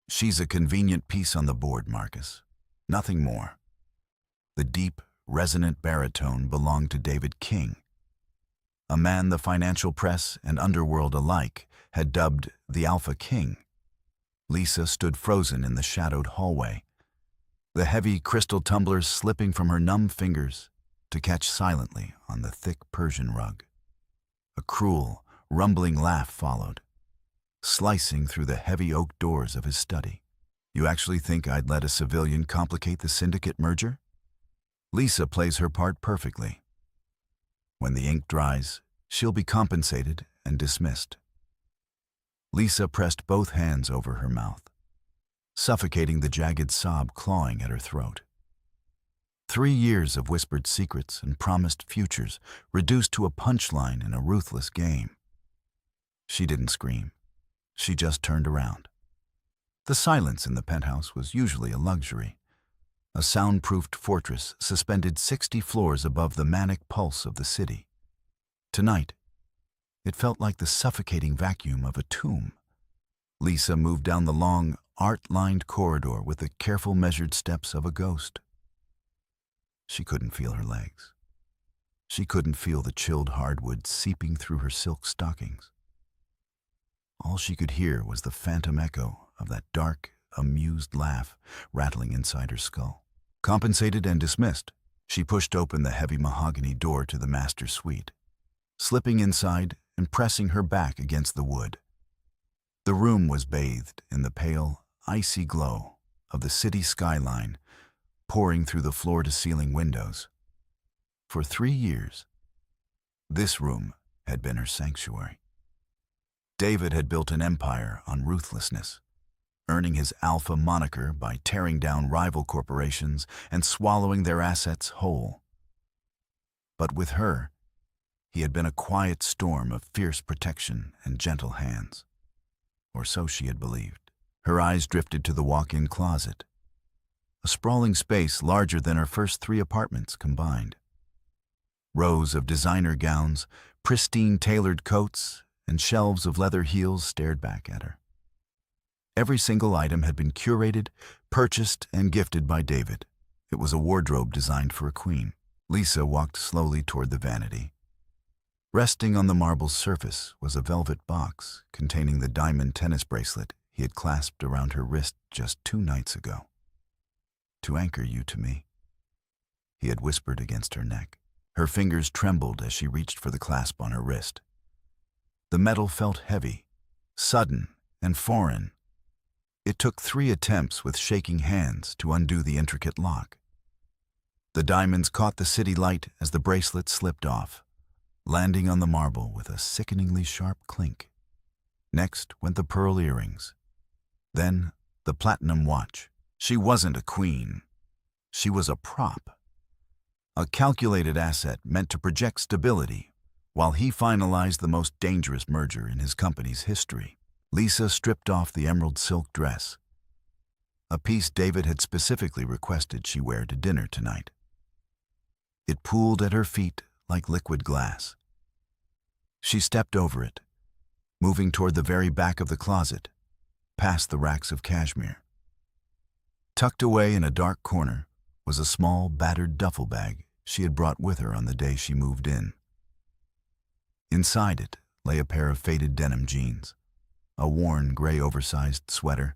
She's a convenient piece on the board, Marcus. Nothing more. The deep, resonant baritone belonged to David King, a man the financial press and underworld alike had dubbed the Alpha King. Lisa stood frozen in the shadowed hallway, the heavy crystal tumblers slipping from her numb fingers to catch silently on the thick Persian rug. A cruel, rumbling laugh followed, slicing through the heavy oak doors of his study. You actually think I'd let a civilian complicate the syndicate merger? Lisa plays her part perfectly. When the ink dries, she'll be compensated and dismissed. Lisa pressed both hands over her mouth, suffocating the jagged sob clawing at her throat. 3 years of whispered secrets and promised futures reduced to a punchline in a ruthless game. She didn't scream. She just turned around. The silence in the penthouse was usually a luxury, a soundproofed fortress suspended 60 floors above the manic pulse of the city. Tonight, it felt like the suffocating vacuum of a tomb. Lisa moved down the long, art-lined corridor with the careful measured steps of a ghost. She couldn't feel her legs. She couldn't feel the chilled hardwood seeping through her silk stockings. All she could hear was the phantom echo of that dark, amused laugh rattling inside her skull. Compensated and dismissed, she pushed open the heavy mahogany door to the master suite, slipping inside and pressing her back against the wood. The room was bathed in the pale, icy glow of the city skyline pouring through the floor-to-ceiling windows. For 3 years, this room had been her sanctuary. David had built an empire on ruthlessness, earning his alpha moniker by tearing down rival corporations and swallowing their assets whole. But with her, he had been a quiet storm of fierce protection and gentle hands. Or so she had believed. Her eyes drifted to the walk-in closet, a sprawling space larger than her first 3 apartments combined. Rows of designer gowns, pristine tailored coats, and shelves of leather heels stared back at her. Every single item had been curated, purchased, and gifted by David. It was a wardrobe designed for a queen. Lisa walked slowly toward the vanity. Resting on the marble surface was a velvet box containing the diamond tennis bracelet he had clasped around her wrist just 2 nights ago. "To anchor you to me," he had whispered against her neck. Her fingers trembled as she reached for the clasp on her wrist. The metal felt heavy, sudden, and foreign. It took 3 attempts with shaking hands to undo the intricate lock. The diamonds caught the city light as the bracelet slipped off, landing on the marble with a sickeningly sharp clink. Next went the pearl earrings. Then the platinum watch. She wasn't a queen. She was a prop. A calculated asset meant to project stability while he finalized the most dangerous merger in his company's history. Lisa stripped off the emerald silk dress, a piece David had specifically requested she wear to dinner tonight. It pooled at her feet like liquid glass. She stepped over it, moving toward the very back of the closet, past the racks of cashmere. Tucked away in a dark corner was a small, battered duffel bag she had brought with her on the day she moved in. Inside it lay a pair of faded denim jeans, a worn gray oversized sweater,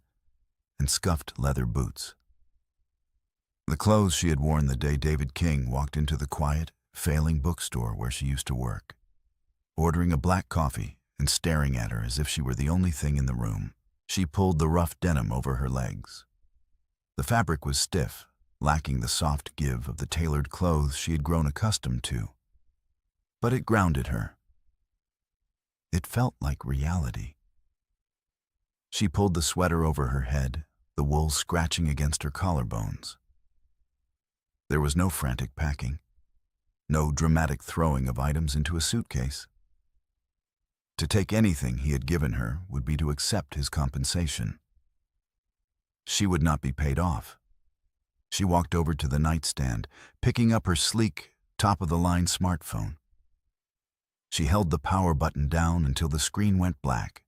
and scuffed leather boots. The clothes she had worn the day David King walked into the quiet, failing bookstore where she used to work, ordering a black coffee and staring at her as if she were the only thing in the room. She pulled the rough denim over her legs. The fabric was stiff, lacking the soft give of the tailored clothes she had grown accustomed to. But it grounded her. It felt like reality. She pulled the sweater over her head, the wool scratching against her collarbones. There was no frantic packing, no dramatic throwing of items into a suitcase. To take anything he had given her would be to accept his compensation. She would not be paid off. She walked over to the nightstand, picking up her sleek, top-of-the-line smartphone. She held the power button down until the screen went black,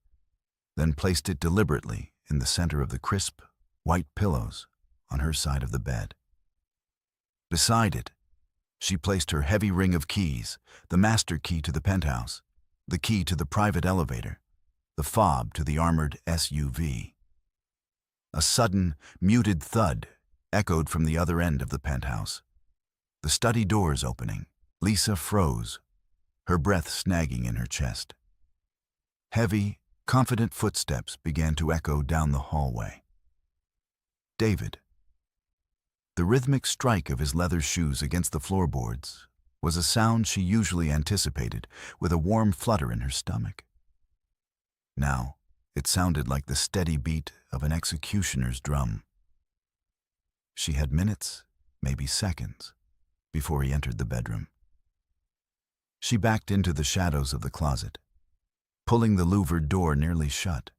then placed it deliberately in the center of the crisp, white pillows on her side of the bed. Beside it, she placed her heavy ring of keys, the master key to the penthouse, the key to the private elevator, the fob to the armored SUV. A sudden, muted thud echoed from the other end of the penthouse. The study doors opening. Lisa froze, her breath snagging in her chest. Heavy, confident footsteps began to echo down the hallway. David. The rhythmic strike of his leather shoes against the floorboards was a sound she usually anticipated with a warm flutter in her stomach. Now, it sounded like the steady beat of an executioner's drum. She had minutes, maybe seconds, before he entered the bedroom. She backed into the shadows of the closet, pulling the louvered door nearly shut,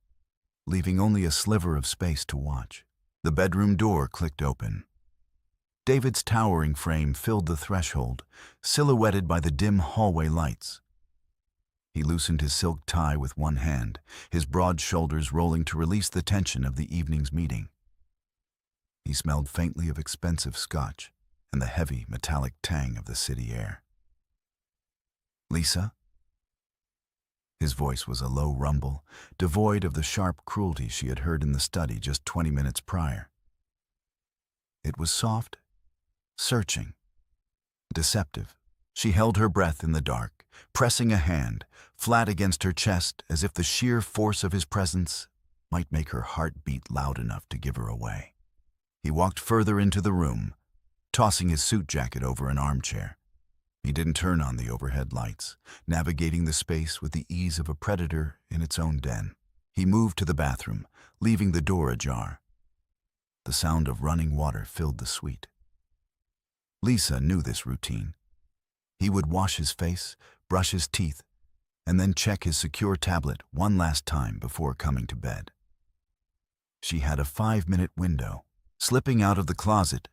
leaving only a sliver of space to watch. The bedroom door clicked open. David's towering frame filled the threshold, silhouetted by the dim hallway lights. He loosened his silk tie with one hand, his broad shoulders rolling to release the tension of the evening's meeting. He smelled faintly of expensive scotch and the heavy, metallic tang of the city air. "Lisa?" His voice was a low rumble, devoid of the sharp cruelty she had heard in the study just 20 minutes prior. It was soft, searching, deceptive. She held her breath in the dark, pressing a hand flat against her chest as if the sheer force of his presence might make her heart beat loud enough to give her away. He walked further into the room, tossing his suit jacket over an armchair. He didn't turn on the overhead lights, navigating the space with the ease of a predator in its own den. He moved to the bathroom, leaving the door ajar. The sound of running water filled the suite. Lisa knew this routine. He would wash his face, brush his teeth, and then check his secure tablet one last time before coming to bed. She had a 5-minute window. Slipping out of the closet,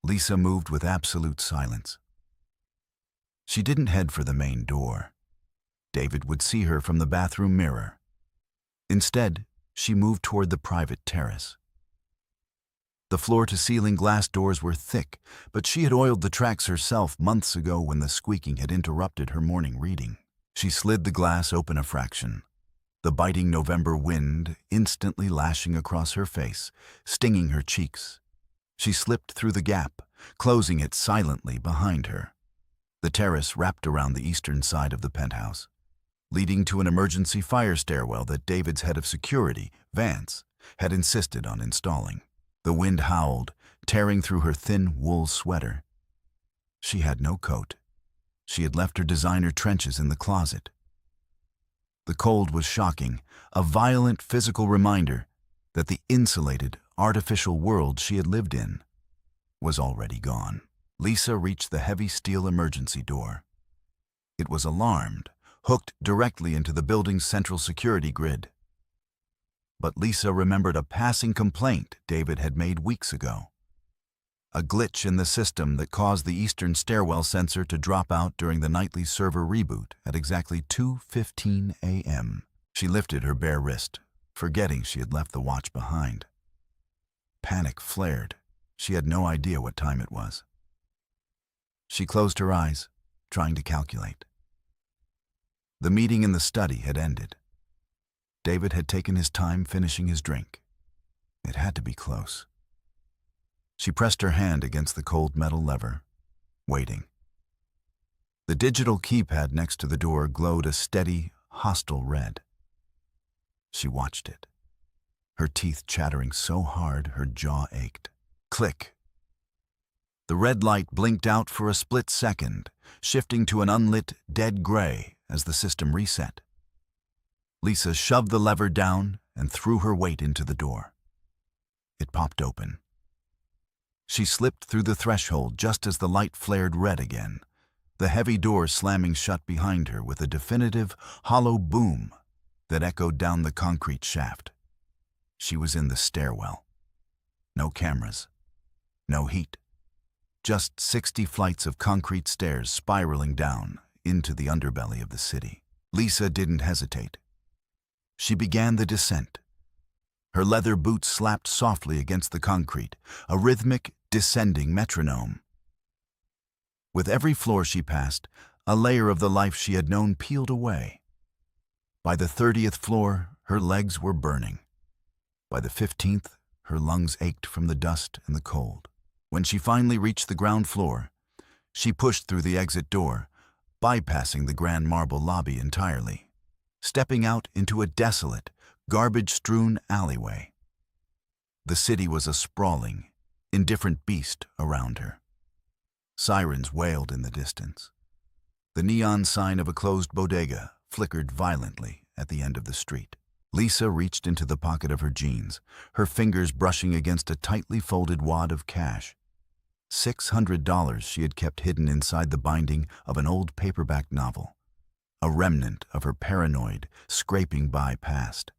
Lisa moved with absolute silence. She didn't head for the main door. David would see her from the bathroom mirror. Instead, she moved toward the private terrace. The floor-to-ceiling glass doors were thick, but she had oiled the tracks herself months ago when the squeaking had interrupted her morning reading. She slid the glass open a fraction, the biting November wind instantly lashing across her face, stinging her cheeks. She slipped through the gap, closing it silently behind her. The terrace wrapped around the eastern side of the penthouse, leading to an emergency fire stairwell that David's head of security, Vance, had insisted on installing. The wind howled, tearing through her thin wool sweater. She had no coat. She had left her designer trenches in the closet. The cold was shocking, a violent physical reminder that the insulated, artificial world she had lived in was already gone. Lisa reached the heavy steel emergency door. It was alarmed, hooked directly into the building's central security grid. But Lisa remembered a passing complaint David had made weeks ago. A glitch in the system that caused the eastern stairwell sensor to drop out during the nightly server reboot at exactly 2:15 a.m. She lifted her bare wrist, forgetting she had left the watch behind. Panic flared. She had no idea what time it was. She closed her eyes, trying to calculate. The meeting in the study had ended. David had taken his time finishing his drink. It had to be close. She pressed her hand against the cold metal lever, waiting. The digital keypad next to the door glowed a steady, hostile red. She watched it, her teeth chattering so hard her jaw ached. Click. The red light blinked out for a split second, shifting to an unlit, dead gray as the system reset. Lisa shoved the lever down and threw her weight into the door. It popped open. She slipped through the threshold just as the light flared red again, the heavy door slamming shut behind her with a definitive, hollow boom that echoed down the concrete shaft. She was in the stairwell. No cameras. No heat. Just 60 flights of concrete stairs spiraling down into the underbelly of the city. Lisa didn't hesitate. She began the descent, Her leather boots slapped softly against the concrete, a rhythmic, descending metronome. With every floor she passed, a layer of the life she had known peeled away. By the 30th floor, her legs were burning. By the 15th, her lungs ached from the dust and the cold. When she finally reached the ground floor, she pushed through the exit door, bypassing the grand marble lobby entirely, stepping out into a desolate, garbage-strewn alleyway. The city was a sprawling, indifferent beast around her. Sirens wailed in the distance. The neon sign of a closed bodega flickered violently at the end of the street. Lisa reached into the pocket of her jeans, her fingers brushing against a tightly folded wad of cash. $600 she had kept hidden inside the binding of an old paperback novel, a remnant of her paranoid, scraping by past.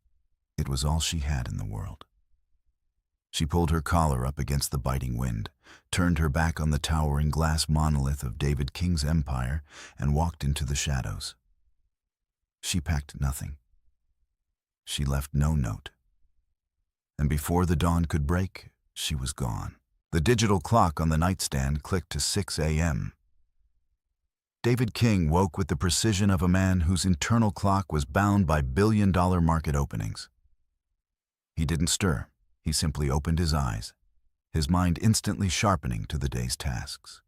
It was all she had in the world. She pulled her collar up against the biting wind, turned her back on the towering glass monolith of David King's empire, and walked into the shadows. She packed nothing. She left no note. And before the dawn could break, she was gone. The digital clock on the nightstand clicked to 6 a.m. David King woke with the precision of a man whose internal clock was bound by billion-dollar market openings. He didn't stir. He simply opened his eyes, his mind instantly sharpening to the day's tasks.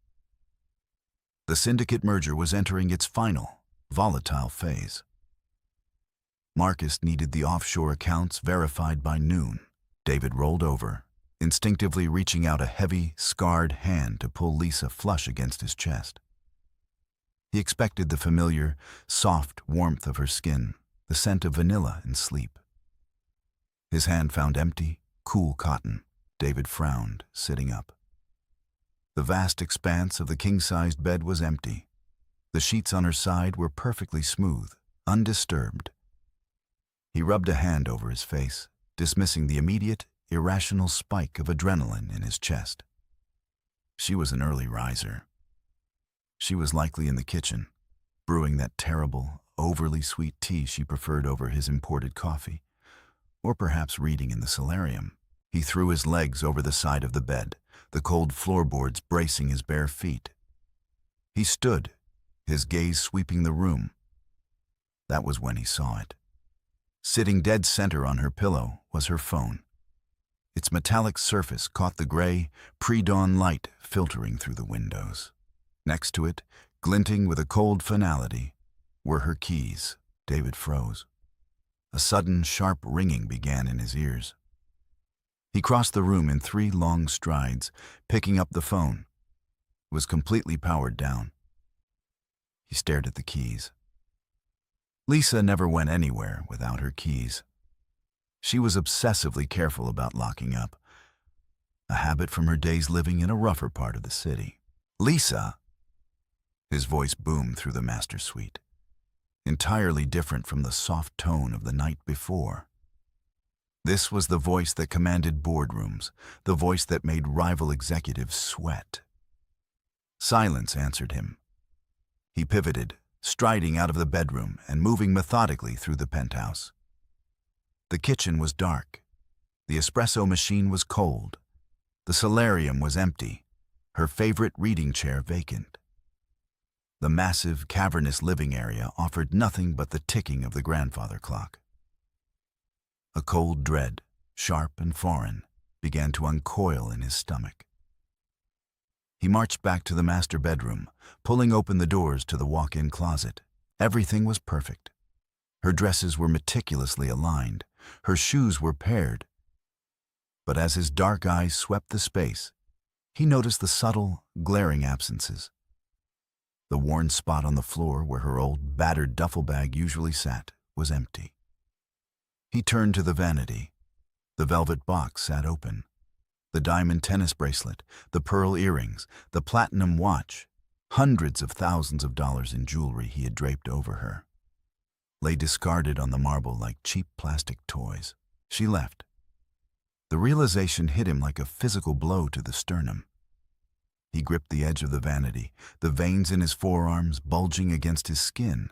The syndicate merger was entering its final, volatile phase. Marcus needed the offshore accounts verified by noon. David rolled over, instinctively reaching out a heavy, scarred hand to pull Lisa flush against his chest. He expected the familiar, soft warmth of her skin, the scent of vanilla and sleep. His hand found empty, cool cotton. David frowned, sitting up. The vast expanse of the king-sized bed was empty. The sheets on her side were perfectly smooth, undisturbed. He rubbed a hand over his face, dismissing the immediate, irrational spike of adrenaline in his chest. She was an early riser. She was likely in the kitchen, brewing that terrible, overly sweet tea she preferred over his imported coffee, or perhaps reading in the solarium. He threw his legs over the side of the bed, the cold floorboards bracing his bare feet. He stood, his gaze sweeping the room. That was when he saw it. Sitting dead center on her pillow was her phone. Its metallic surface caught the gray, pre-dawn light filtering through the windows. Next to it, glinting with a cold finality, were her keys. David froze. A sudden, sharp ringing began in his ears. He crossed the room in 3 long strides, picking up the phone. It was completely powered down. He stared at the keys. Lisa never went anywhere without her keys. She was obsessively careful about locking up, a habit from her days living in a rougher part of the city. "Lisa!" His voice boomed through the master suite, entirely different from the soft tone of the night before. This was the voice that commanded boardrooms, the voice that made rival executives sweat. Silence answered him. He pivoted, striding out of the bedroom and moving methodically through the penthouse. The kitchen was dark. The espresso machine was cold. The solarium was empty, her favorite reading chair vacant. The massive, cavernous living area offered nothing but the ticking of the grandfather clock. A cold dread, sharp and foreign, began to uncoil in his stomach. He marched back to the master bedroom, pulling open the doors to the walk-in closet. Everything was perfect. Her dresses were meticulously aligned. Her shoes were paired. But as his dark eyes swept the space, he noticed the subtle, glaring absences. The worn spot on the floor where her old, battered duffel bag usually sat was empty. He turned to the vanity. The velvet box sat open. The diamond tennis bracelet, the pearl earrings, the platinum watch, hundreds of thousands of dollars in jewelry he had draped over her, lay discarded on the marble like cheap plastic toys. She left. The realization hit him like a physical blow to the sternum. He gripped the edge of the vanity, the veins in his forearms bulging against his skin.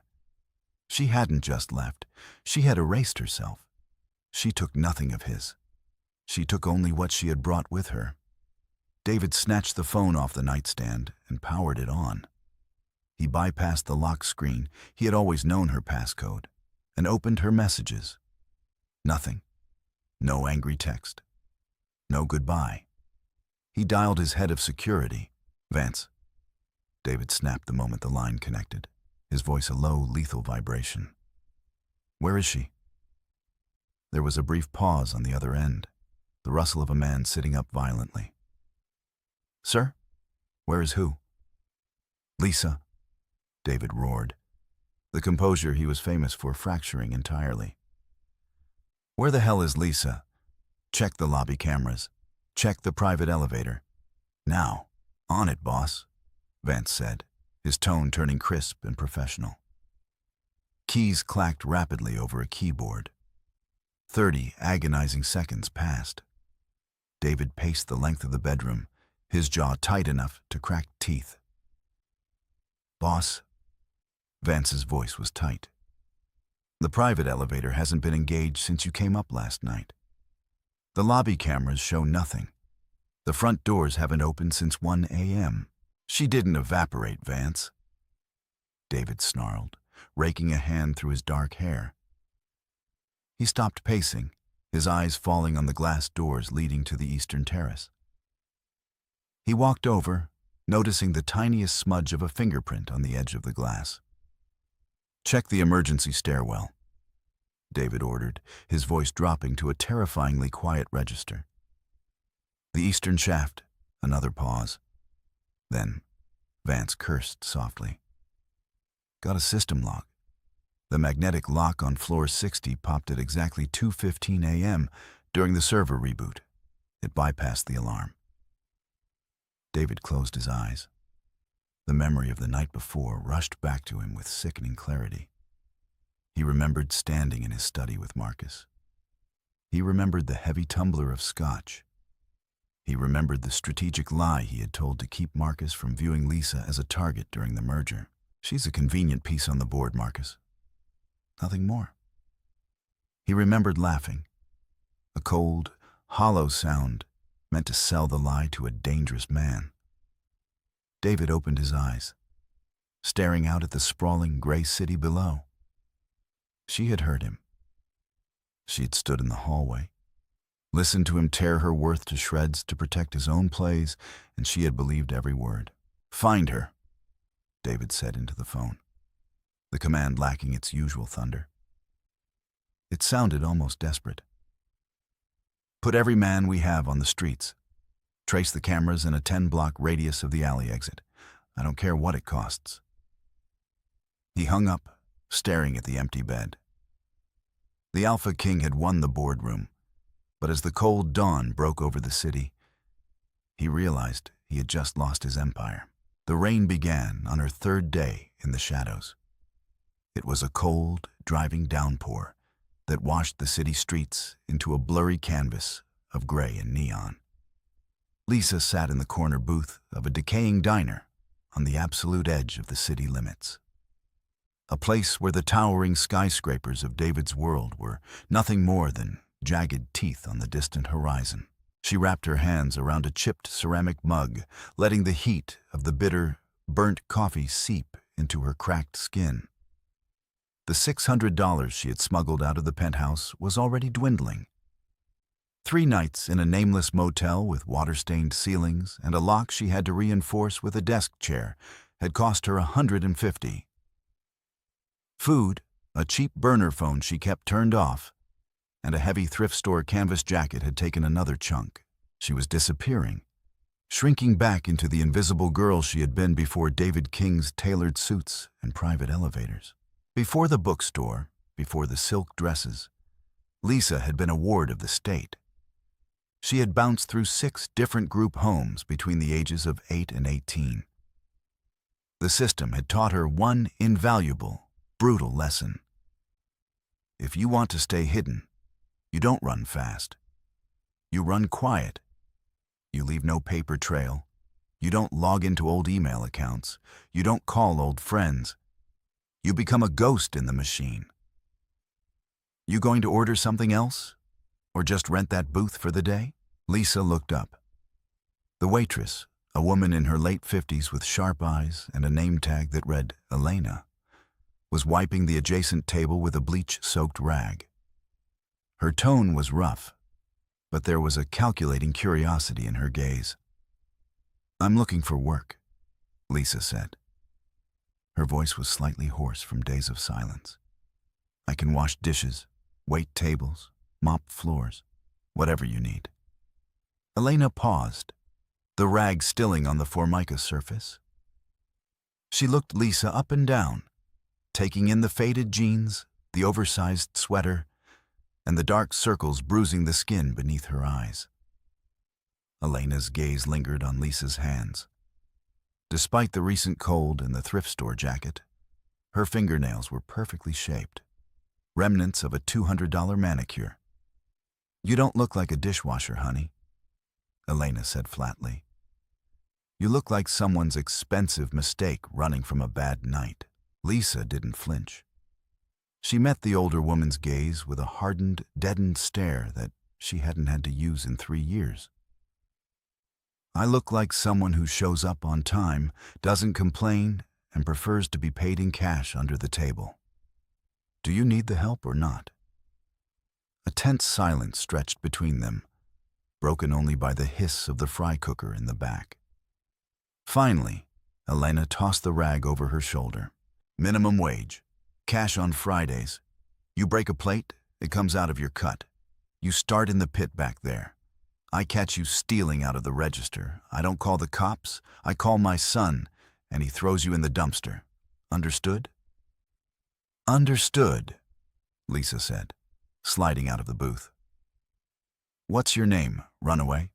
She hadn't just left. She had erased herself. She took nothing of his. She took only what she had brought with her. David snatched the phone off the nightstand and powered it on. He bypassed the lock screen. He had always known her passcode, and opened her messages. Nothing. No angry text. No goodbye. He dialed his head of security. Vance. David snapped the moment the line connected, his voice a low, lethal vibration. Where is she? There was a brief pause on the other end, the rustle of a man sitting up violently. Sir? Where is who? Lisa, David roared, the composure he was famous for fracturing entirely. Where the hell is Lisa? Check the lobby cameras. Check the private elevator. Now. On it, boss, Vance said, his tone turning crisp and professional. Keys clacked rapidly over a keyboard. 30 agonizing seconds passed. David paced the length of the bedroom, his jaw tight enough to crack teeth. Boss? Vance's voice was tight. The private elevator hasn't been engaged since you came up last night. The lobby cameras show nothing. The front doors haven't opened since 1 a.m. She didn't evaporate, Vance. David snarled, raking a hand through his dark hair. He stopped pacing, his eyes falling on the glass doors leading to the eastern terrace. He walked over, noticing the tiniest smudge of a fingerprint on the edge of the glass. Check the emergency stairwell, David ordered, his voice dropping to a terrifyingly quiet register. The eastern shaft, another pause. Then, Vance cursed softly. Got a system log. The magnetic lock on floor 60 popped at exactly 2:15 a.m. during the server reboot. It bypassed the alarm. David closed his eyes. The memory of the night before rushed back to him with sickening clarity. He remembered standing in his study with Marcus. He remembered the heavy tumbler of scotch. He remembered the strategic lie he had told to keep Marcus from viewing Lisa as a target during the merger. She's a convenient piece on the board, Marcus. Nothing more. He remembered laughing. A cold, hollow sound meant to sell the lie to a dangerous man. David opened his eyes, staring out at the sprawling gray city below. She had heard him. She had stood in the hallway, listened to him tear her worth to shreds to protect his own plays, and she had believed every word. Find her, David said into the phone, the command lacking its usual thunder. It sounded almost desperate. Put every man we have on the streets. Trace the cameras in a 10-block radius of the alley exit. I don't care what it costs. He hung up, staring at the empty bed. The alphaking had won the boardroom, but as the cold dawn broke over the city, he realized he had just lost his empire. The rain began on her third day in the shadows. It was a cold, driving downpour that washed the city streets into a blurry canvas of gray and neon. Lisa sat in the corner booth of a decaying diner on the absolute edge of the city limits. A place where the towering skyscrapers of David's world were nothing more than jagged teeth on the distant horizon. She wrapped her hands around a chipped ceramic mug, letting the heat of the bitter, burnt coffee seep into her cracked skin. The $600 she had smuggled out of the penthouse was already dwindling. 3 nights in a nameless motel with water-stained ceilings and a lock she had to reinforce with a desk chair had cost her $150. Food, a cheap burner phone she kept turned off, and a heavy thrift store canvas jacket had taken another chunk. She was disappearing, shrinking back into the invisible girl she had been before David King's tailored suits and private elevators. Before the bookstore, before the silk dresses, Lisa had been a ward of the state. She had bounced through 6 different group homes between the ages of 8 and 18. The system had taught her one invaluable, brutal lesson. If you want to stay hidden, you don't run fast. You run quiet. You leave no paper trail. You don't log into old email accounts. You don't call old friends. You become a ghost in the machine. You going to order something else? Or just rent that booth for the day? Lisa looked up. The waitress, a woman in her late 50s with sharp eyes and a name tag that read Elena, was wiping the adjacent table with a bleach-soaked rag. Her tone was rough, but there was a calculating curiosity in her gaze. "I'm looking for work," Lisa said. Her voice was slightly hoarse from days of silence. "I can wash dishes, wait tables, mop floors, whatever you need." Elena paused, the rag stilling on the formica surface. She looked Lisa up and down, taking in the faded jeans, the oversized sweater, and the dark circles bruising the skin beneath her eyes. Elena's gaze lingered on Lisa's hands. Despite the recent cold and the thrift store jacket, her fingernails were perfectly shaped, remnants of a $200 manicure. "You don't look like a dishwasher, honey," Elena said flatly. "You look like someone's expensive mistake running from a bad night." Lisa didn't flinch. She met the older woman's gaze with a hardened, deadened stare that she hadn't had to use in 3 years. "I look like someone who shows up on time, doesn't complain, and prefers to be paid in cash under the table. Do you need the help or not?" A tense silence stretched between them, broken only by the hiss of the fry cooker in the back. Finally, Elena tossed the rag over her shoulder. "Minimum wage. Cash on Fridays. You break a plate, it comes out of your cut. You start in the pit back there. I catch you stealing out of the register. I don't call the cops, I call my son, and he throws you in the dumpster. Understood?" "Understood," Lisa said, sliding out of the booth. "What's your name, runaway?"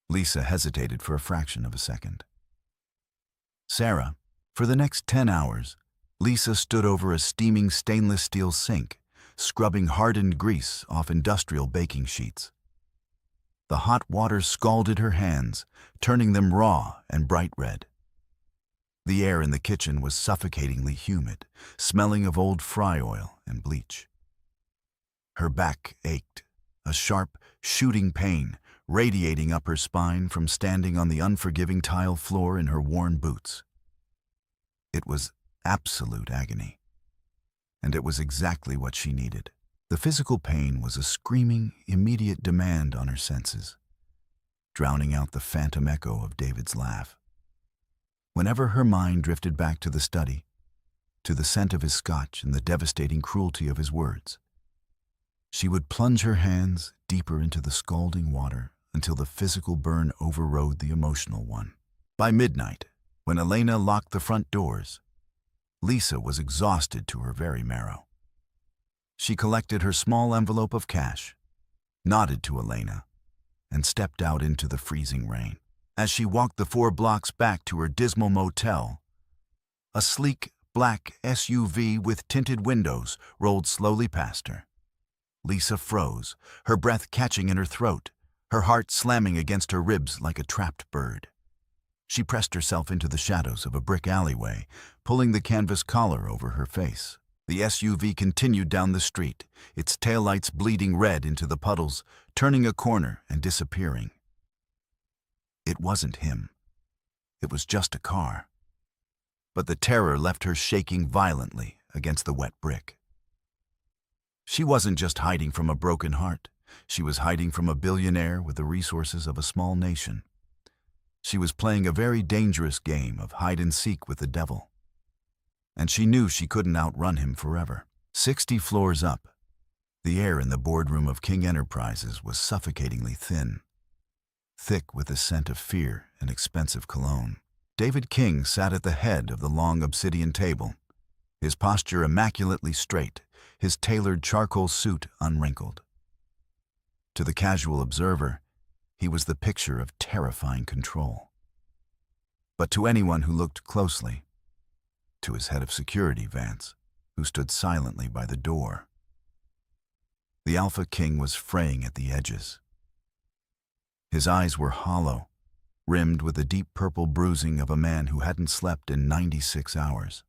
Lisa hesitated for a fraction of a second. "Sarah." For the next 10 hours, Lisa stood over a steaming stainless steel sink, scrubbing hardened grease off industrial baking sheets. The hot water scalded her hands, turning them raw and bright red. The air in the kitchen was suffocatingly humid, smelling of old fry oil and bleach. Her back ached, a sharp, shooting pain radiating up her spine from standing on the unforgiving tile floor in her worn boots. It was absolute agony, and it was exactly what she needed. The physical pain was a screaming, immediate demand on her senses, drowning out the phantom echo of David's laugh. Whenever her mind drifted back to the study, to the scent of his scotch and the devastating cruelty of his words, she would plunge her hands deeper into the scalding water until the physical burn overrode the emotional one. By midnight, when Elena locked the front doors, Lisa was exhausted to her very marrow. She collected her small envelope of cash, nodded to Elena, and stepped out into the freezing rain. As she walked the 4 blocks back to her dismal motel, a sleek, black SUV with tinted windows rolled slowly past her. Lisa froze, her breath catching in her throat, her heart slamming against her ribs like a trapped bird. She pressed herself into the shadows of a brick alleyway, pulling the canvas collar over her face. The SUV continued down the street, its taillights bleeding red into the puddles, turning a corner and disappearing. It wasn't him. It was just a car. But the terror left her shaking violently against the wet brick. She wasn't just hiding from a broken heart. She was hiding from a billionaire with the resources of a small nation. She was playing a very dangerous game of hide-and-seek with the devil. And she knew she couldn't outrun him forever. 60 floors up, the air in the boardroom of King Enterprises was suffocatingly thin, thick with the scent of fear and expensive cologne. David King sat at the head of the long obsidian table, his posture immaculately straight, his tailored charcoal suit unwrinkled. To the casual observer, he was the picture of terrifying control. But to anyone who looked closely, to his head of security, Vance, who stood silently by the door, the Alpha King was fraying at the edges. His eyes were hollow, rimmed with the deep purple bruising of a man who hadn't slept in 96 hours.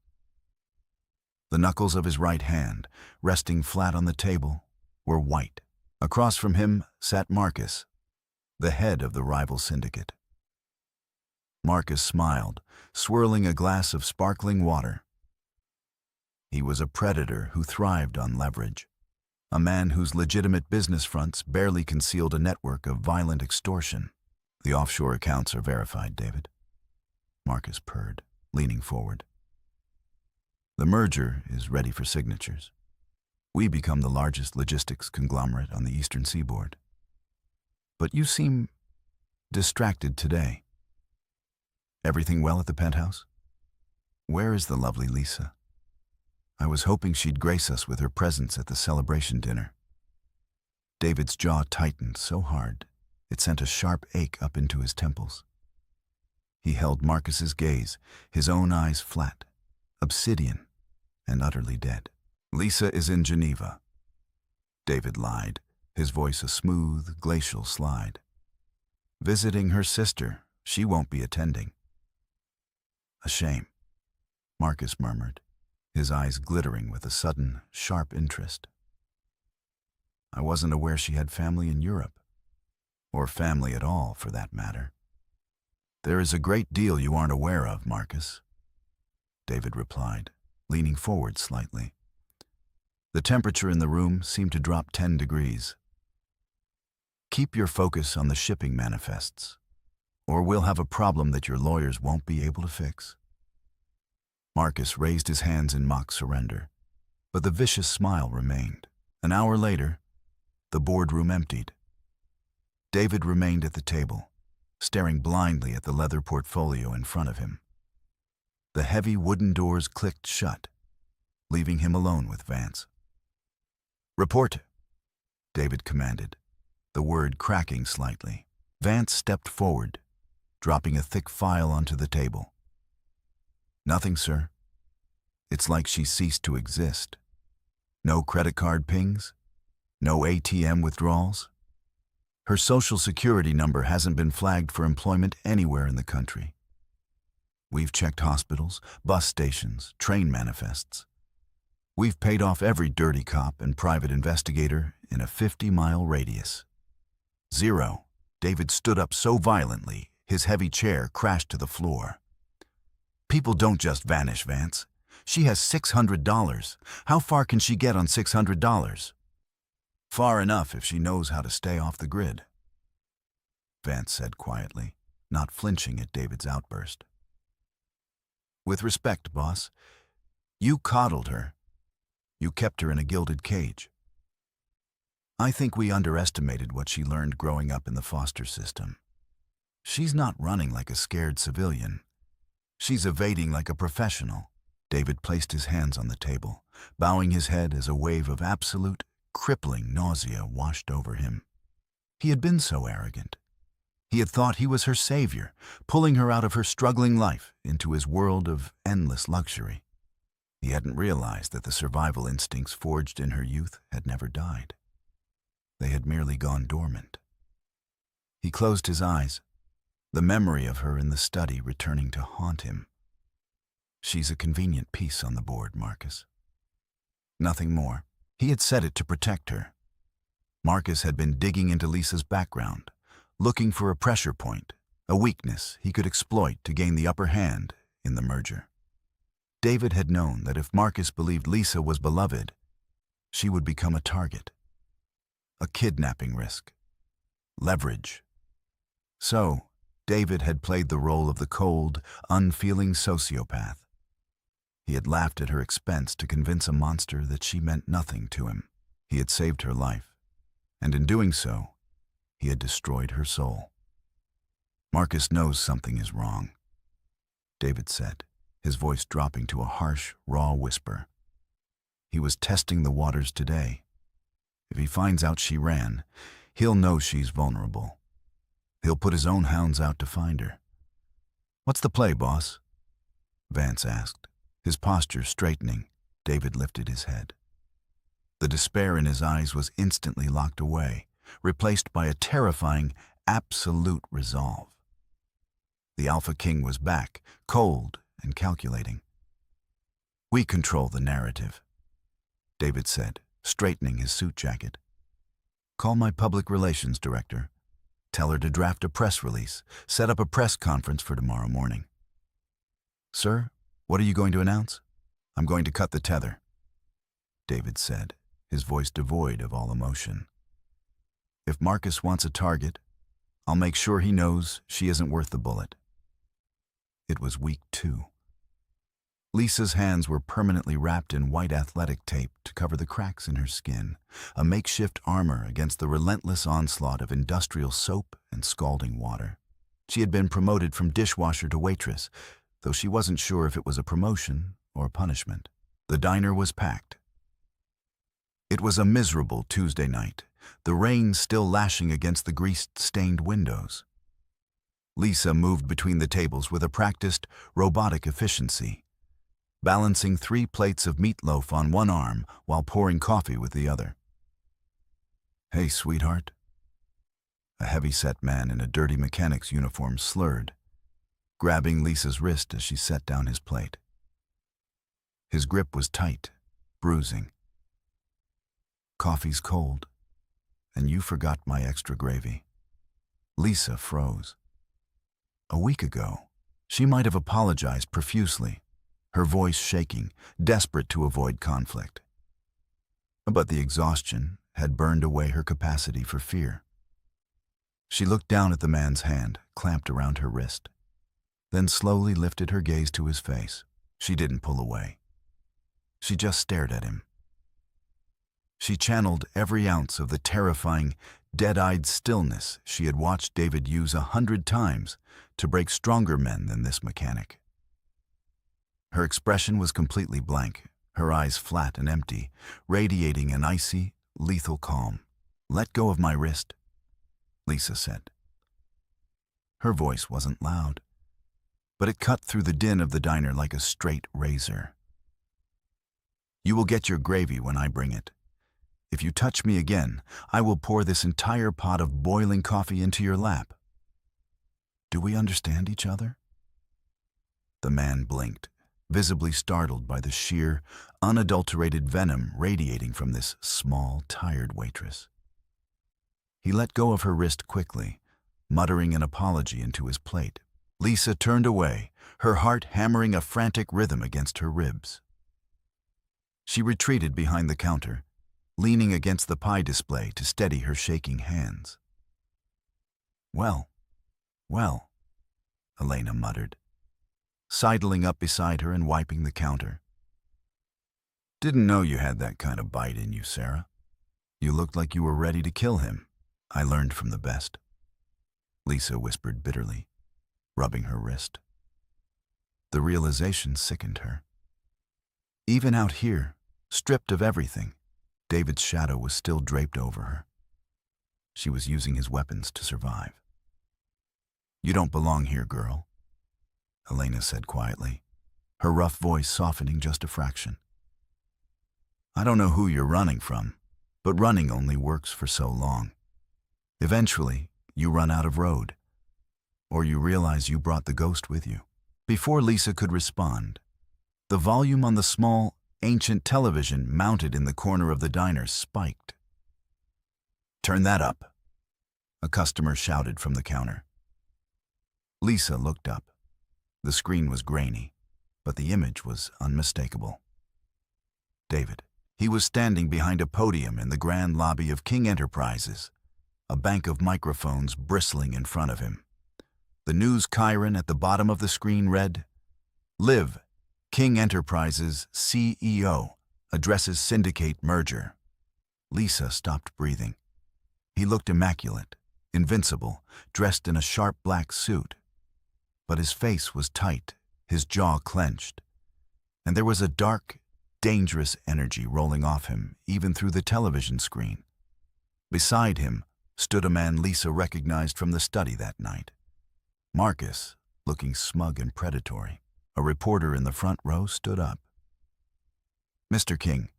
The knuckles of his right hand, resting flat on the table, were white. Across from him sat Marcus, the head of the rival syndicate. Marcus smiled, swirling a glass of sparkling water. He was a predator who thrived on leverage, a man whose legitimate business fronts barely concealed a network of violent extortion. The offshore accounts are verified, David. Marcus purred, leaning forward. The merger is ready for signatures. We become the largest logistics conglomerate on the eastern seaboard. But you seem distracted today. Everything well at the penthouse? Where is the lovely Lisa? I was hoping she'd grace us with her presence at the celebration dinner. David's jaw tightened so hard, it sent a sharp ache up into his temples. He held Marcus's gaze, his own eyes flat, obsidian, and utterly dead. Lisa is in Geneva. David lied, his voice a smooth, glacial slide. Visiting her sister, she won't be attending. A shame, Marcus murmured, his eyes glittering with a sudden, sharp interest. I wasn't aware she had family in Europe, or family at all, for that matter. There is a great deal you aren't aware of, Marcus, David replied, leaning forward slightly. The temperature in the room seemed to drop 10 degrees. Keep your focus on the shipping manifests, or we'll have a problem that your lawyers won't be able to fix. Marcus raised his hands in mock surrender, but the vicious smile remained. An hour later, the boardroom emptied. David remained at the table, staring blindly at the leather portfolio in front of him. The heavy wooden doors clicked shut, leaving him alone with Vance. "Report," David commanded, the word cracking slightly. Vance stepped forward, dropping a thick file onto the table. "Nothing, sir. It's like she ceased to exist. No credit card pings, no ATM withdrawals. Her social security number hasn't been flagged for employment anywhere in the country. We've checked hospitals, bus stations, train manifests. We've paid off every dirty cop and private investigator in a 50-mile radius. Zero." David stood up so violently, his heavy chair crashed to the floor. "People don't just vanish, Vance. She has $600. How far can she get on $600? Far enough if she knows how to stay off the grid," Vance said quietly, not flinching at David's outburst. "With respect, boss, you coddled her. You kept her in a gilded cage. I think we underestimated what she learned growing up in the foster system. She's not running like a scared civilian. She's evading like a professional." David placed his hands on the table, bowing his head as a wave of absolute, crippling nausea washed over him. He had been so arrogant. He had thought he was her savior, pulling her out of her struggling life into his world of endless luxury. He hadn't realized that the survival instincts forged in her youth had never died. They had merely gone dormant. He closed his eyes, the memory of her in the study returning to haunt him. She's a convenient piece on the board, Marcus. Nothing more. He had said it to protect her. Marcus had been digging into Lisa's background, looking for a pressure point, a weakness he could exploit to gain the upper hand in the merger. David had known that if Marcus believed Lisa was beloved, she would become a target, a kidnapping risk, leverage. So, David had played the role of the cold, unfeeling sociopath. He had laughed at her expense to convince a monster that she meant nothing to him. He had saved her life, and in doing so, he had destroyed her soul. "Marcus knows something is wrong," David said, his voice dropping to a harsh, raw whisper. "He was testing the waters today. If he finds out she ran, he'll know she's vulnerable. He'll put his own hounds out to find her." "What's the play, boss?" Vance asked. His posture straightening, David lifted his head. The despair in his eyes was instantly locked away, replaced by a terrifying, absolute resolve. The Alpha King was back, cold and calculating. "We control the narrative," David said, straightening his suit jacket. Call my public relations director. Tell her to draft a press release. Set up a press conference for tomorrow morning. Sir, what are you going to announce? I'm going to cut the tether, David said, his voice devoid of all emotion. If Marcus wants a target, I'll make sure he knows she isn't worth the bullet. It was week 2. Lisa's hands were permanently wrapped in white athletic tape to cover the cracks in her skin, a makeshift armor against the relentless onslaught of industrial soap and scalding water. She had been promoted from dishwasher to waitress, though she wasn't sure if it was a promotion or a punishment. The diner was packed. It was a miserable Tuesday night, the rain still lashing against the grease-stained windows. Lisa moved between the tables with a practiced, robotic efficiency, balancing 3 plates of meatloaf on one arm while pouring coffee with the other. Hey, sweetheart. A heavy-set man in a dirty mechanic's uniform slurred, grabbing Lisa's wrist as she set down his plate. His grip was tight, bruising. Coffee's cold, and you forgot my extra gravy. Lisa froze. A week ago, she might have apologized profusely, her voice shaking, desperate to avoid conflict. But the exhaustion had burned away her capacity for fear. She looked down at the man's hand, clamped around her wrist, then slowly lifted her gaze to his face. She didn't pull away. She just stared at him. She channeled every ounce of the terrifying, dead-eyed stillness she had watched David use 100 times to break stronger men than this mechanic. Her expression was completely blank, her eyes flat and empty, radiating an icy, lethal calm. "Let go of my wrist," Lisa said. Her voice wasn't loud, but it cut through the din of the diner like a straight razor. "You will get your gravy when I bring it. If you touch me again, I will pour this entire pot of boiling coffee into your lap. Do we understand each other?" The man blinked, visibly startled by the sheer, unadulterated venom radiating from this small, tired waitress. He let go of her wrist quickly, muttering an apology into his plate. Lisa turned away, her heart hammering a frantic rhythm against her ribs. She retreated behind the counter, leaning against the pie display to steady her shaking hands. Well, Elena muttered, sidling up beside her and wiping the counter. "Didn't know you had that kind of bite in you, Sarah. You looked like you were ready to kill him. I learned from the best," Lisa whispered bitterly, rubbing her wrist. The realization sickened her. Even out here, stripped of everything, David's shadow was still draped over her. She was using his weapons to survive. "You don't belong here, girl," Elena said quietly, her rough voice softening just a fraction. "I don't know who you're running from, but running only works for so long. Eventually, you run out of road, or you realize you brought the ghost with you." Before Lisa could respond, the volume on the small, ancient television mounted in the corner of the diner spiked. "Turn that up," a customer shouted from the counter. Lisa looked up. The screen was grainy, but the image was unmistakable. David. He was standing behind a podium in the grand lobby of King Enterprises, a bank of microphones bristling in front of him. The news chyron at the bottom of the screen read, "Liv, King Enterprises CEO, addresses syndicate merger." Lisa stopped breathing. He looked immaculate, invincible, dressed in a sharp black suit. But his face was tight, his jaw clenched, and there was a dark, dangerous energy rolling off him even through the television screen. Beside him stood a man Lisa recognized from the study that night. Marcus, looking smug and predatory. A reporter in the front row stood up. "Mr. King,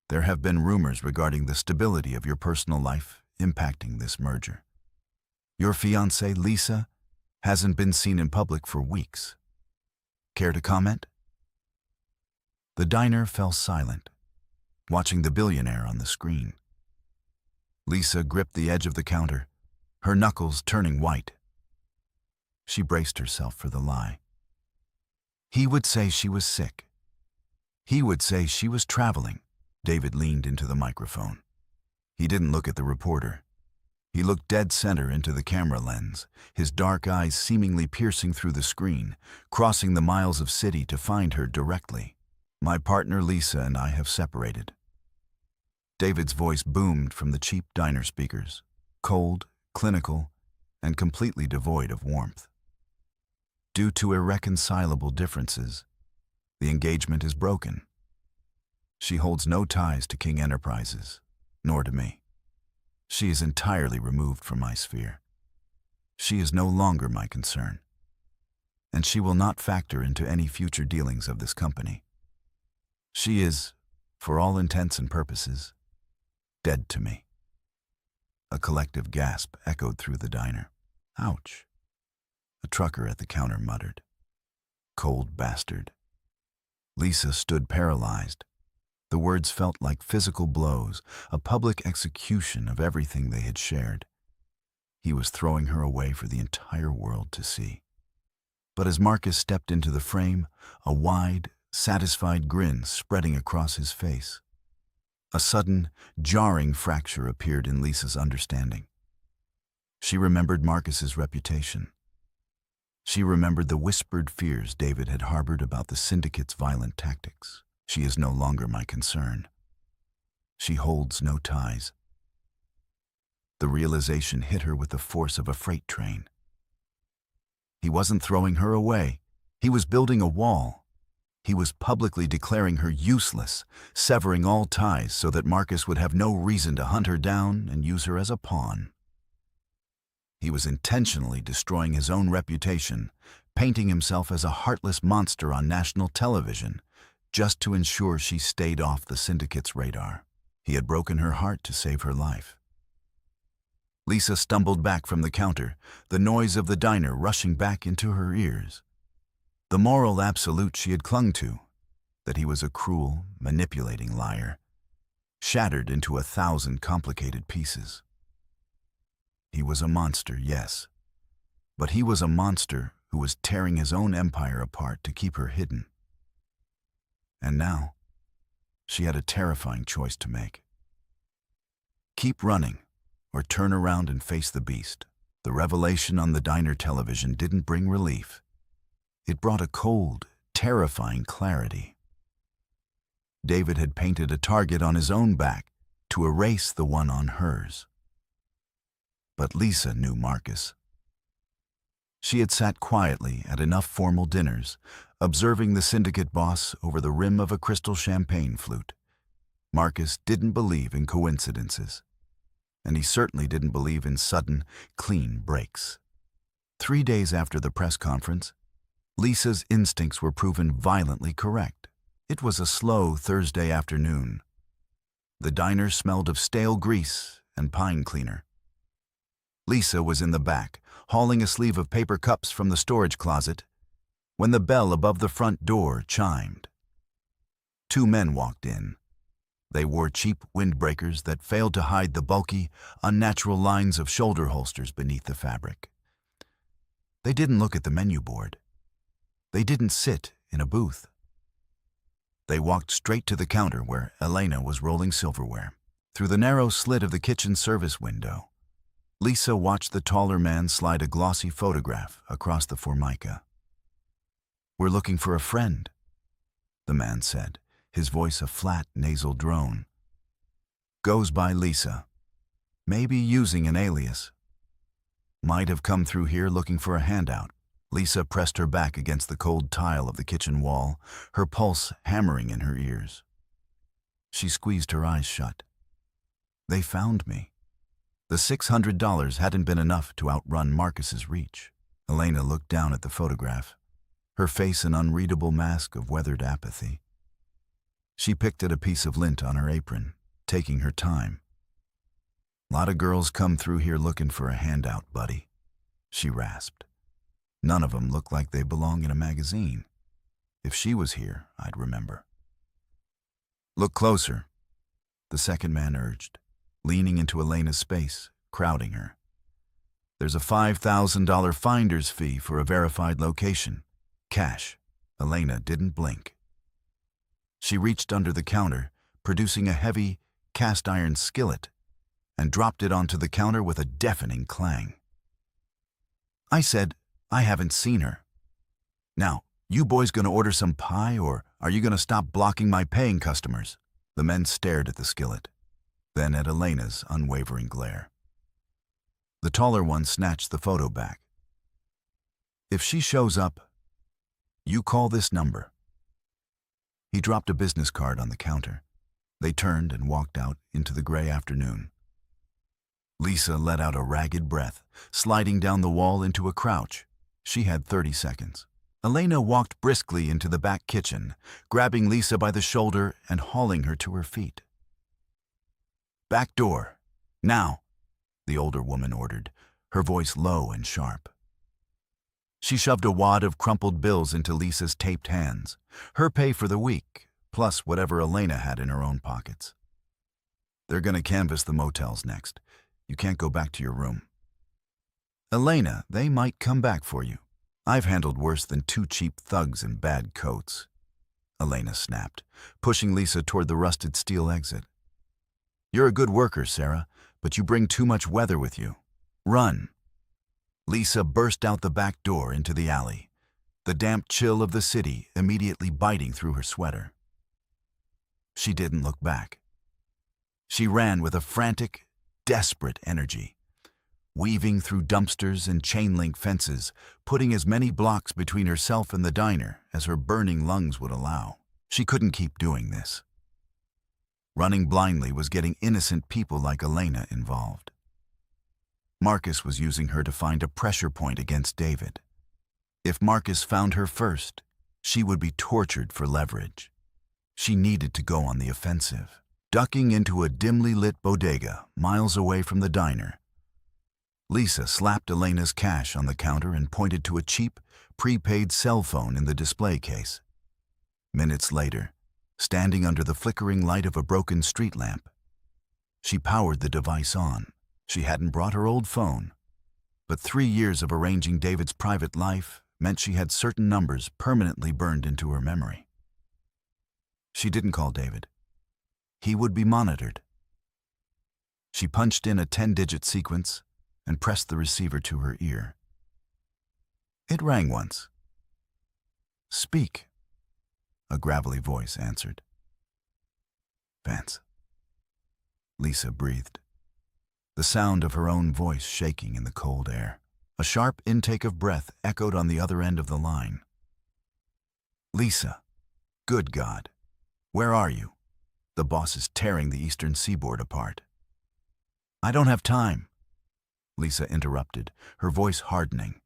there have been rumors regarding the stability of your personal life impacting this merger. Your fiancée, Lisa, hasn't been seen in public for weeks. Care to comment?" The diner fell silent, watching the billionaire on the screen. Lisa gripped the edge of the counter, her knuckles turning white. She braced herself for the lie. He would say she was sick. He would say she was traveling. David leaned into the microphone. He didn't look at the reporter. He looked dead center into the camera lens, his dark eyes seemingly piercing through the screen, crossing the miles of city to find her directly. My partner Lisa and I have separated. David's voice boomed from the cheap diner speakers, cold, clinical, and completely devoid of warmth. Due to irreconcilable differences, the engagement is broken. She holds no ties to King Enterprises, nor to me. She is entirely removed from my sphere. She is no longer my concern, and she will not factor into any future dealings of this company. She is, for all intents and purposes, dead to me. A collective gasp echoed through the diner. Ouch. A trucker at the counter muttered. Cold bastard. Lisa stood paralyzed. The words felt like physical blows, a public execution of everything they had shared. He was throwing her away for the entire world to see. But as Marcus stepped into the frame, a wide, satisfied grin spreading across his face. A sudden, jarring fracture appeared in Lisa's understanding. She remembered Marcus's reputation. She remembered the whispered fears David had harbored about the syndicate's violent tactics. She is no longer my concern. She holds no ties. The realization hit her with the force of a freight train. He wasn't throwing her away. He was building a wall. He was publicly declaring her useless, severing all ties so that Marcus would have no reason to hunt her down and use her as a pawn. He was intentionally destroying his own reputation, painting himself as a heartless monster on national television, just to ensure she stayed off the syndicate's radar. He had broken her heart to save her life. Lisa stumbled back from the counter, the noise of the diner rushing back into her ears. The moral absolute she had clung to, that he was a cruel, manipulating liar, shattered into 1,000 complicated pieces. He was a monster, yes, but he was a monster who was tearing his own empire apart to keep her hidden. And now, she had a terrifying choice to make. Keep running, or turn around and face the beast. The revelation on the diner television didn't bring relief. It brought a cold, terrifying clarity. David had painted a target on his own back to erase the one on hers. But Lisa knew Marcus. She had sat quietly at enough formal dinners, observing the syndicate boss over the rim of a crystal champagne flute. Marcus didn't believe in coincidences, and he certainly didn't believe in sudden, clean breaks. 3 days after the press conference, Lisa's instincts were proven violently correct. It was a slow Thursday afternoon. The diner smelled of stale grease and pine cleaner. Lisa was in the back, hauling a sleeve of paper cups from the storage closet, when the bell above the front door chimed. 2 men walked in. They wore cheap windbreakers that failed to hide the bulky, unnatural lines of shoulder holsters beneath the fabric. They didn't look at the menu board. They didn't sit in a booth. They walked straight to the counter where Elena was rolling silverware. Through the narrow slit of the kitchen service window, Lisa watched the taller man slide a glossy photograph across the formica. "We're looking for a friend," the man said, his voice a flat, nasal drone. "Goes by Lisa. Maybe using an alias. Might have come through here looking for a handout." Lisa pressed her back against the cold tile of the kitchen wall, her pulse hammering in her ears. She squeezed her eyes shut. They found me. The $600 hadn't been enough to outrun Marcus's reach. Elena looked down at the photograph, her face an unreadable mask of weathered apathy. She picked at a piece of lint on her apron, taking her time. "Lot of girls come through here looking for a handout, buddy," she rasped. "None of them look like they belong in a magazine. If she was here, I'd remember." "Look closer," the second man urged. leaning into Elena's space, crowding her. "There's a $5,000 finder's fee for a verified location. Cash." Elena didn't blink. She reached under the counter, producing a heavy, cast-iron skillet, and dropped it onto the counter with a deafening clang. "I said, I haven't seen her. Now, you boys gonna order some pie, or are you gonna stop blocking my paying customers?" The men stared at the skillet, then at Elena's unwavering glare. The taller one snatched the photo back. "If she shows up, you call this number." He dropped a business card on the counter. They turned and walked out into the gray afternoon. Lisa let out a ragged breath, sliding down the wall into a crouch. She had 30 seconds. Elena walked briskly into the back kitchen, grabbing Lisa by the shoulder and hauling her to her feet. "Back door, now," the older woman ordered, her voice low and sharp. She shoved a wad of crumpled bills into Lisa's taped hands, her pay for the week, plus whatever Elena had in her own pockets. "They're gonna canvass the motels next. You can't go back to your room." "Elena, they might come back for you. I've handled worse than 2 cheap thugs in bad coats," Elena snapped, pushing Lisa toward the rusted steel exit. "You're a good worker, Sarah, but you bring too much weather with you. Run." Lisa burst out the back door into the alley, the damp chill of the city immediately biting through her sweater. She didn't look back. She ran with a frantic, desperate energy, weaving through dumpsters and chain-link fences, putting as many blocks between herself and the diner as her burning lungs would allow. She couldn't keep doing this. Running blindly was getting innocent people like Elena involved. Marcus was using her to find a pressure point against David. If Marcus found her first, she would be tortured for leverage. She needed to go on the offensive. Ducking into a dimly lit bodega miles away from the diner, Lisa slapped Elena's cash on the counter and pointed to a cheap, prepaid cell phone in the display case. Minutes later, standing under the flickering light of a broken street lamp, she powered the device on. She hadn't brought her old phone, but 3 years of arranging David's private life meant she had certain numbers permanently burned into her memory. She didn't call David. He would be monitored. She punched in a 10-digit sequence and pressed the receiver to her ear. It rang once. "Speak," a gravelly voice answered. "Vance." Lisa breathed, the sound of her own voice shaking in the cold air. A sharp intake of breath echoed on the other end of the line. "Lisa, good God, where are you? The boss is tearing the eastern seaboard apart." "I don't have time," Lisa interrupted, her voice hardening.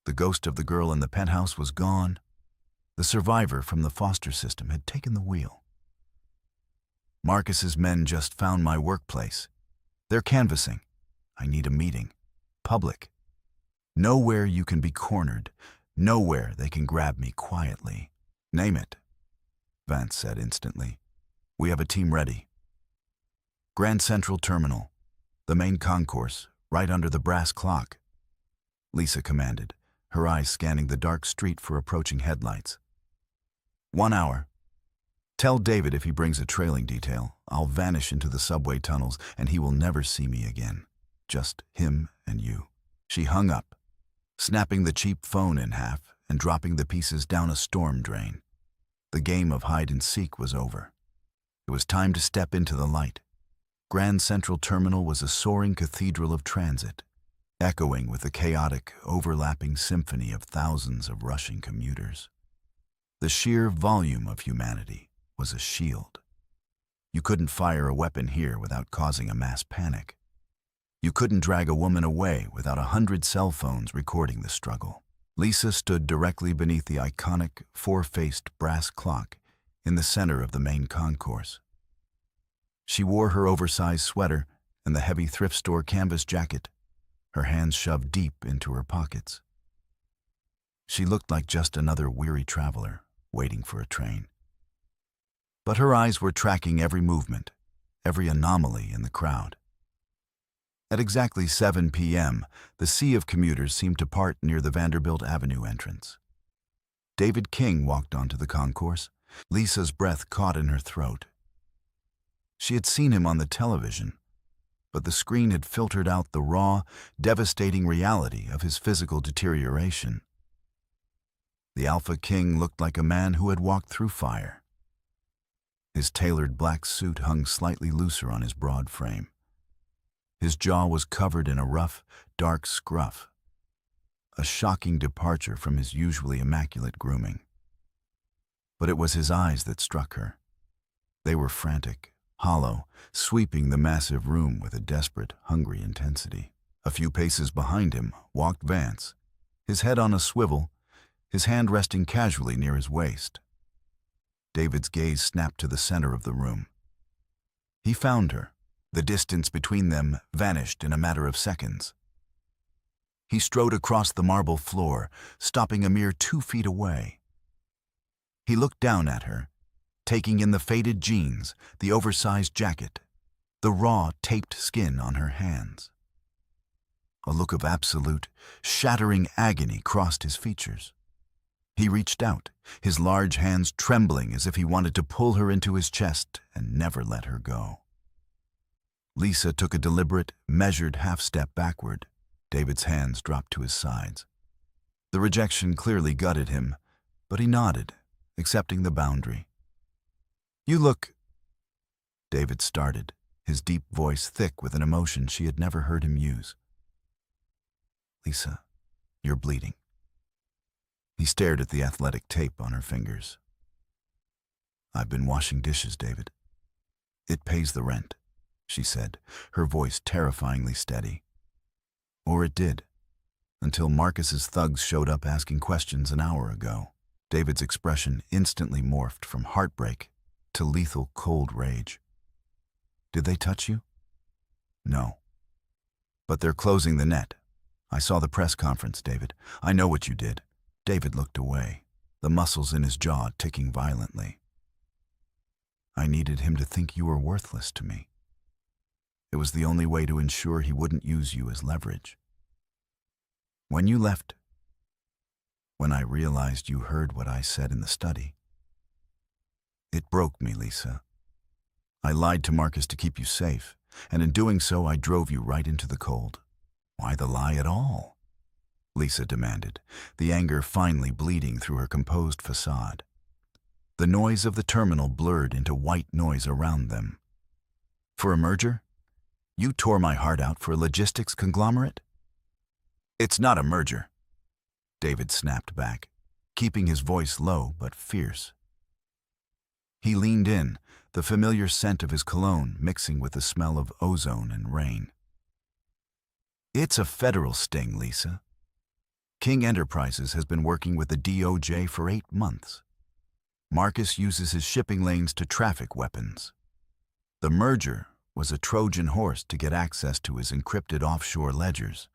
The ghost of the girl in the penthouse was gone. The survivor from the foster system had taken the wheel. "Marcus's men just found my workplace. They're canvassing. I need a meeting. Public. Nowhere you can be cornered. Nowhere they can grab me quietly." "Name it," Vance said instantly. "We have a team ready." "Grand Central Terminal, the main concourse, right under the brass clock," Lisa commanded, her eyes scanning the dark street for approaching headlights. "1 hour. Tell David if he brings a trailing detail, I'll vanish into the subway tunnels and he will never see me again. Just him and you." She hung up, snapping the cheap phone in half and dropping the pieces down a storm drain. The game of hide-and-seek was over. It was time to step into the light. Grand Central Terminal was a soaring cathedral of transit, echoing with the chaotic, overlapping symphony of thousands of rushing commuters. The sheer volume of humanity was a shield. You couldn't fire a weapon here without causing a mass panic. You couldn't drag a woman away without 100 cell phones recording the struggle. Lisa stood directly beneath the iconic, four-faced brass clock in the center of the main concourse. She wore her oversized sweater and the heavy thrift store canvas jacket, her hands shoved deep into her pockets. She looked like just another weary traveler waiting for a train. But her eyes were tracking every movement, every anomaly in the crowd. At exactly 7 p.m., the sea of commuters seemed to part near the Vanderbilt Avenue entrance. David King walked onto the concourse. Lisa's breath caught in her throat. She had seen him on the television, but the screen had filtered out the raw, devastating reality of his physical deterioration. The Alpha King looked like a man who had walked through fire. His tailored black suit hung slightly looser on his broad frame. His jaw was covered in a rough, dark scruff, a shocking departure from his usually immaculate grooming. But it was his eyes that struck her. They were frantic, hollow, sweeping the massive room with a desperate, hungry intensity. A few paces behind him walked Vance, his head on a swivel, his hand resting casually near his waist. David's gaze snapped to the center of the room. He found her. The distance between them vanished in a matter of seconds. He strode across the marble floor, stopping a mere 2 feet away. He looked down at her, taking in the faded jeans, the oversized jacket, the raw, taped skin on her hands. A look of absolute, shattering agony crossed his features. He reached out, his large hands trembling as if he wanted to pull her into his chest and never let her go. Lisa took a deliberate, measured half-step backward. David's hands dropped to his sides. The rejection clearly gutted him, but he nodded, accepting the boundary. "You look—" David started, his deep voice thick with an emotion she had never heard him use. "Lisa, you're bleeding." He stared at the athletic tape on her fingers. "I've been washing dishes, David. It pays the rent," she said, her voice terrifyingly steady. Or it did, until Marcus's thugs showed up asking questions an hour ago. David's expression instantly morphed from heartbreak to lethal cold rage. "Did they touch you?" "No. But they're closing the net. I saw the press conference, David. I know what you did." David looked away, the muscles in his jaw ticking violently. "I needed him to think you were worthless to me. It was the only way to ensure he wouldn't use you as leverage. When you left, when I realized you heard what I said in the study, it broke me, Lisa. I lied to Marcus to keep you safe, and in doing so I drove you right into the cold. Why the lie at all?" Lisa demanded, the anger finally bleeding through her composed facade. The noise of the terminal blurred into white noise around them. "For a merger? You tore my heart out for a logistics conglomerate?" "It's not a merger," David snapped back, keeping his voice low but fierce. He leaned in, the familiar scent of his cologne mixing with the smell of ozone and rain. "It's a federal sting, Lisa. King Enterprises has been working with the DOJ for 8 months. Marcus uses his shipping lanes to traffic weapons. The merger was a Trojan horse to get access to his encrypted offshore ledgers.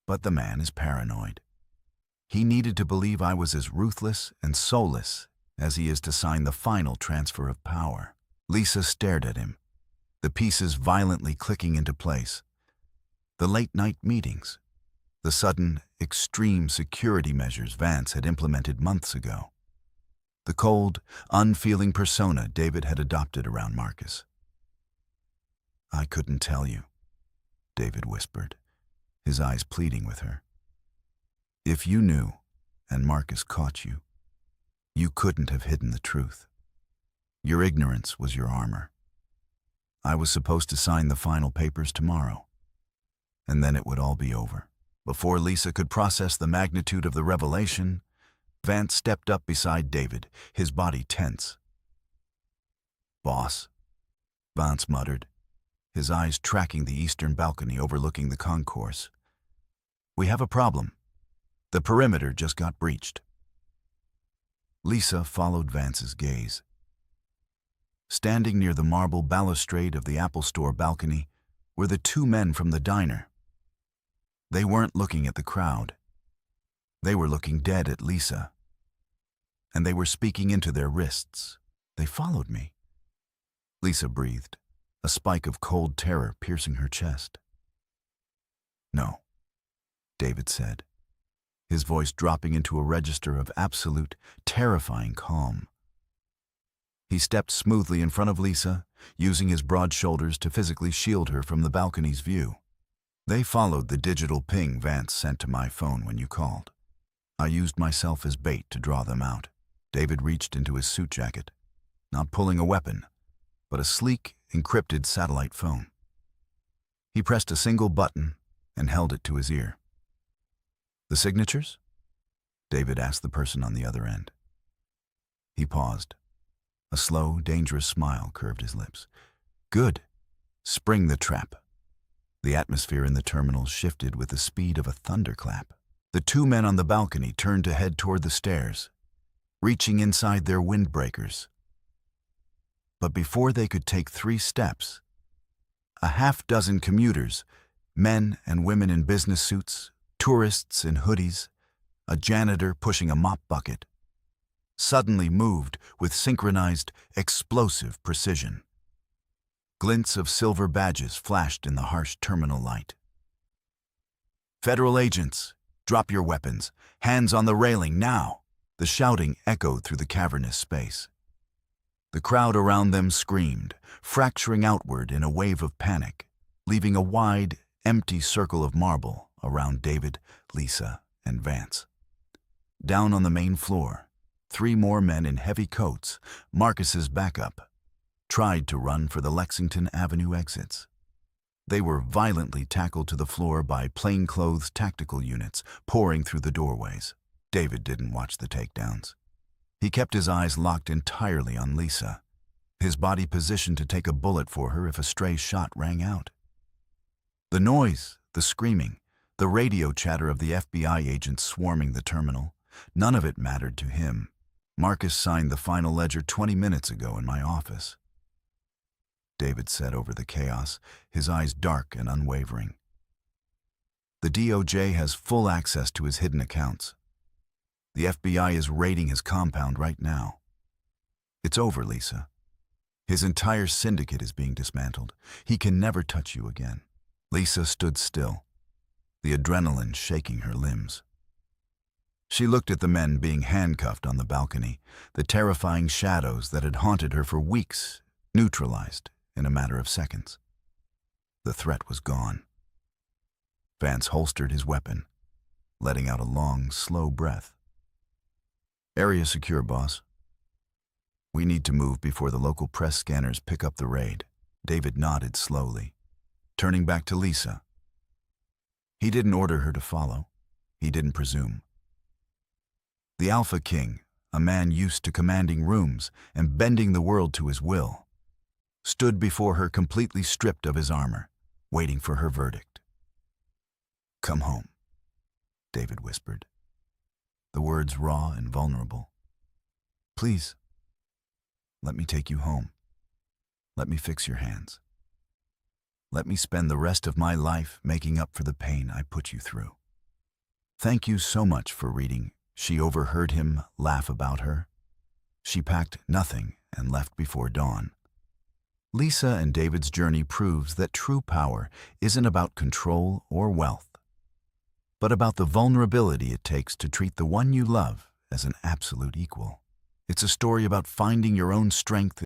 But the man is paranoid. He needed to believe I was as ruthless and soulless as he is to sign the final transfer of power." Lisa stared at him, the pieces violently clicking into place. The late-night meetings, the sudden, extreme security measures Vance had implemented months ago. The cold, unfeeling persona David had adopted around Marcus. "I couldn't tell you," David whispered, his eyes pleading with her. "If you knew, and Marcus caught you, you couldn't have hidden the truth. Your ignorance was your armor. I was supposed to sign the final papers tomorrow, and then it would all be over." Before Lisa could process the magnitude of the revelation, Vance stepped up beside David, his body tense. "Boss," Vance muttered, his eyes tracking the eastern balcony overlooking the concourse. "We have a problem. The perimeter just got breached." Lisa followed Vance's gaze. Standing near the marble balustrade of the Apple Store balcony were the 2 men from the diner. They weren't looking at the crowd. They were looking dead at Lisa. And they were speaking into their wrists. "They followed me," Lisa breathed, a spike of cold terror piercing her chest. "No," David said, his voice dropping into a register of absolute, terrifying calm. He stepped smoothly in front of Lisa, using his broad shoulders to physically shield her from the balcony's view. "They followed the digital ping Vance sent to my phone when you called. I used myself as bait to draw them out." David reached into his suit jacket, not pulling a weapon, but a sleek, encrypted satellite phone. He pressed a single button and held it to his ear. "The signatures?" David asked the person on the other end. He paused. A slow, dangerous smile curved his lips. "Good. Spring the trap." The atmosphere in the terminal shifted with the speed of a thunderclap. The two men on the balcony turned to head toward the stairs, reaching inside their windbreakers. But before they could take 3 steps, a half-dozen commuters, men and women in business suits, tourists in hoodies, a janitor pushing a mop bucket, suddenly moved with synchronized, explosive precision. Glints of silver badges flashed in the harsh terminal light. "Federal agents, drop your weapons. Hands on the railing now!" The shouting echoed through the cavernous space. The crowd around them screamed, fracturing outward in a wave of panic, leaving a wide, empty circle of marble around David, Lisa, and Vance. Down on the main floor, 3 more men in heavy coats, Marcus's backup, tried to run for the Lexington Avenue exits. They were violently tackled to the floor by plainclothes tactical units pouring through the doorways. David didn't watch the takedowns. He kept his eyes locked entirely on Lisa, his body positioned to take a bullet for her if a stray shot rang out. The noise, the screaming, the radio chatter of the FBI agents swarming the terminal, none of it mattered to him. "Marcus signed the final ledger 20 minutes ago in my office," David said over the chaos, his eyes dark and unwavering. "The DOJ has full access to his hidden accounts. The FBI is raiding his compound right now. It's over, Lisa. His entire syndicate is being dismantled. He can never touch you again." Lisa stood still, the adrenaline shaking her limbs. She looked at the men being handcuffed on the balcony, the terrifying shadows that had haunted her for weeks, neutralized in a matter of seconds. The threat was gone. Vance holstered his weapon, letting out a long, slow breath. "Area secure, boss. We need to move before the local press scanners pick up the raid." David nodded slowly, turning back to Lisa. He didn't order her to follow. He didn't presume. The Alpha King, a man used to commanding rooms and bending the world to his will, stood before her completely stripped of his armor, waiting for her verdict. "Come home," David whispered, the words raw and vulnerable. "Please, let me take you home. Let me fix your hands. Let me spend the rest of my life making up for the pain I put you through. Thank you so much for reading." She overheard him laugh about her. She packed nothing and left before dawn. Lisa and David's journey proves that true power isn't about control or wealth, but about the vulnerability it takes to treat the one you love as an absolute equal. It's a story about finding your own strength